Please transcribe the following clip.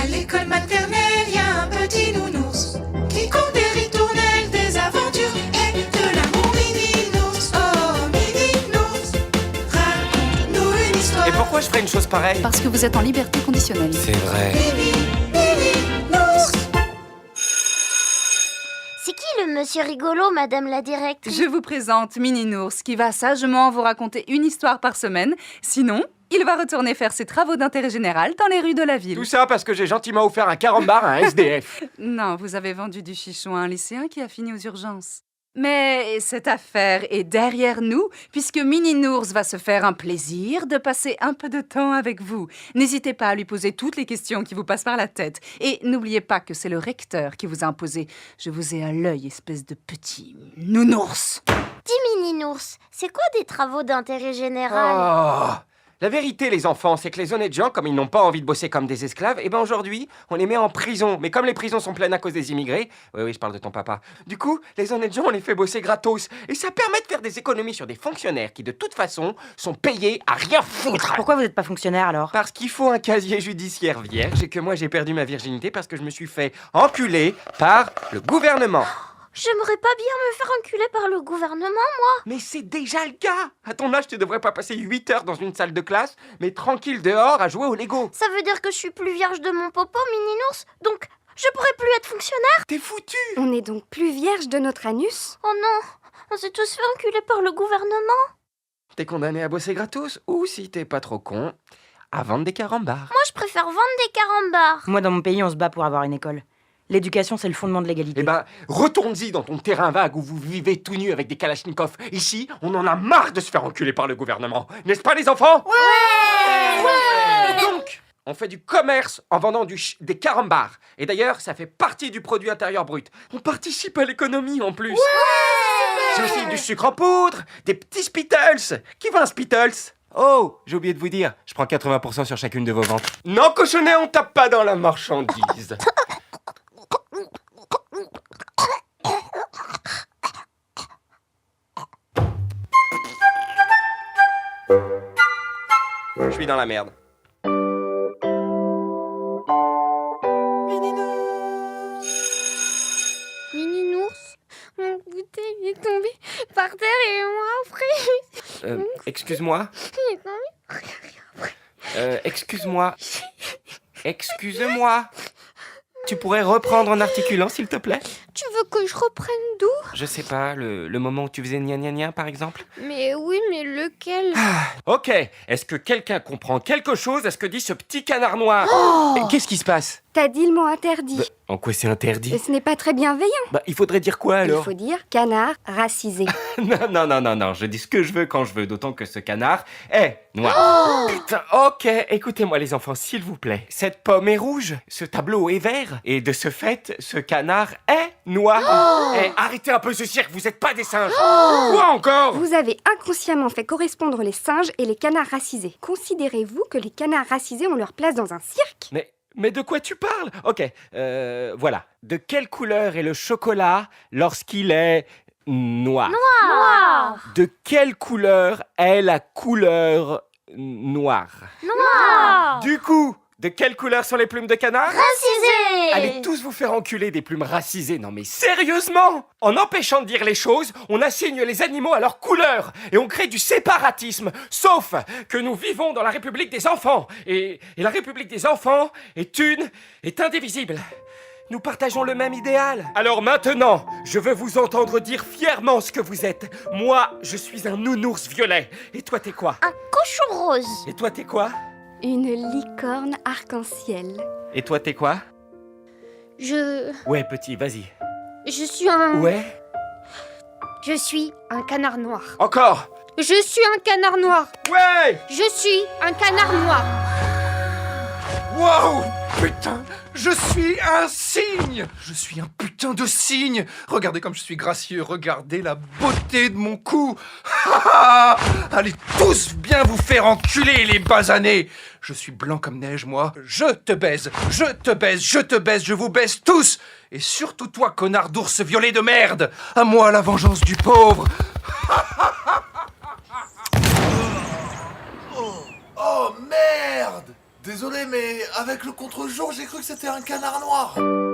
À l'école maternelle, y a un petit nounours qui compte des ritournelles, des aventures et de l'amour. Mini-nours, oh mini-nours, raconte-nous une histoire. Et pourquoi je ferais une chose pareille? Parce que vous êtes en liberté conditionnelle. C'est vrai. Mini-nours. C'est qui le monsieur rigolo, madame la directrice? Je vous présente Mini-Nours qui va sagement vous raconter une histoire par semaine. Sinon, il va retourner faire ses travaux d'intérêt général dans les rues de la ville. Tout ça parce que j'ai gentiment offert un carambar à un SDF. Non, vous avez vendu du chichon à un lycéen qui a fini aux urgences. Mais cette affaire est derrière nous, puisque Mini-Nours va se faire un plaisir de passer un peu de temps avec vous. N'hésitez pas à lui poser toutes les questions qui vous passent par la tête. Et n'oubliez pas que c'est le recteur qui vous a imposé. Je vous ai à l'œil, espèce de petit nounours. Dis Mini-Nours, c'est quoi des travaux d'intérêt général? Oh. La vérité, les enfants, c'est que les honnêtes gens, comme ils n'ont pas envie de bosser comme des esclaves, et ben aujourd'hui, on les met en prison. Mais comme les prisons sont pleines à cause des immigrés, oui, je parle de ton papa. Du coup, les honnêtes gens, on les fait bosser gratos. Et ça permet de faire des économies sur des fonctionnaires qui, de toute façon, sont payés à rien foutre. Pourquoi vous n'êtes pas fonctionnaire alors? Parce qu'il faut un casier judiciaire vierge et que moi j'ai perdu ma virginité parce que je me suis fait enculer par le gouvernement. J'aimerais pas bien me faire enculer par le gouvernement, moi. Mais c'est déjà le cas. À ton âge, tu devrais pas passer 8 heures dans une salle de classe, mais tranquille dehors à jouer au Lego. Ça veut dire que je suis plus vierge de mon popo, Mini-Nours, donc je pourrais plus être fonctionnaire. T'es foutu. On n'est donc plus vierge de notre anus? Oh non, on s'est tous fait enculer par le gouvernement. T'es condamné à bosser gratos, ou si t'es pas trop con, à vendre des carambars. Moi, je préfère vendre des carambars. Moi, dans mon pays, on se bat pour avoir une école. L'éducation, c'est le fondement de l'égalité. Eh ben, retourne-y dans ton terrain vague où vous vivez tout nu avec des kalachnikovs. Ici, on en a marre de se faire enculer par le gouvernement. N'est-ce pas, les enfants? Ouais. Donc, on fait du commerce en vendant des carambars. Et d'ailleurs, ça fait partie du produit intérieur brut. On participe à l'économie en plus. C'est aussi du sucre en poudre, des petits Spittles. Qui veut un Spittles? Oh, j'ai oublié de vous dire, je prends 80% sur chacune de vos ventes. Non, cochonnet, on tape pas dans la marchandise. Je suis dans la merde. Mini-Nours, mon goûter il est tombé par terre et moi après. Excuse-moi. Il est tombé. Excuse-moi. Excuse-moi. Tu pourrais reprendre en articulant, s'il te plaît? Tu veux que je reprenne d'où? Je sais pas, le moment où tu faisais gna gna gna, par exemple? Mais oui, mais lequel? Ok, est-ce que quelqu'un comprend quelque chose à ce que dit ce petit canard noir? Qu'est-ce qui se passe? T'as dit le mot interdit. En quoi c'est interdit? Et ce n'est pas très bienveillant. Il faudrait dire quoi alors? Il faut dire canard racisé. Non, je dis ce que je veux quand je veux, d'autant que ce canard est noir. Putain, ok, écoutez-moi les enfants, s'il vous plaît. Cette pomme est rouge, ce tableau est vert, et de ce fait, ce canard est noir. Arrêtez un peu ce cirque, vous êtes pas des singes. Quoi encore? Vous avez inconsciemment fait correspondre les singes et les canards racisés. Considérez-vous que les canards racisés ont leur place dans un cirque? Mais de quoi tu parles? Ok, voilà. De quelle couleur est le chocolat lorsqu'il est noir? Noir. De quelle couleur est la couleur noire? Noir. Du coup, de quelle couleur sont les plumes de canard? Racisé. Allez tous vous faire enculer des plumes racisées. Non mais sérieusement? En empêchant de dire les choses, on assigne les animaux à leur couleur et on crée du séparatisme. Sauf que nous vivons dans la République des enfants. Et la République des enfants est indivisible. Nous partageons le même idéal. Alors maintenant, je veux vous entendre dire fièrement ce que vous êtes. Moi, je suis un nounours violet. Et toi, t'es quoi? Un cochon rose. Et toi, t'es quoi? Une licorne arc-en-ciel. Et toi, t'es quoi? Ouais, petit, vas-y. Je suis un... Ouais? Je suis un canard noir. Encore? Je suis un canard noir. Ouais! Je suis un canard noir. Wow! Putain, je suis un cygne! Je suis un putain de cygne! Regardez comme je suis gracieux, regardez la beauté de mon cou! Allez tous bien vous faire enculer, les basanés! Je suis blanc comme neige, moi. Je te baise, je te baise, je te baise, je vous baise tous! Et surtout toi, connard d'ours violet de merde! À moi la vengeance du pauvre! Oh merde! Désolé, mais avec le contre-jour, j'ai cru que c'était un canard noir.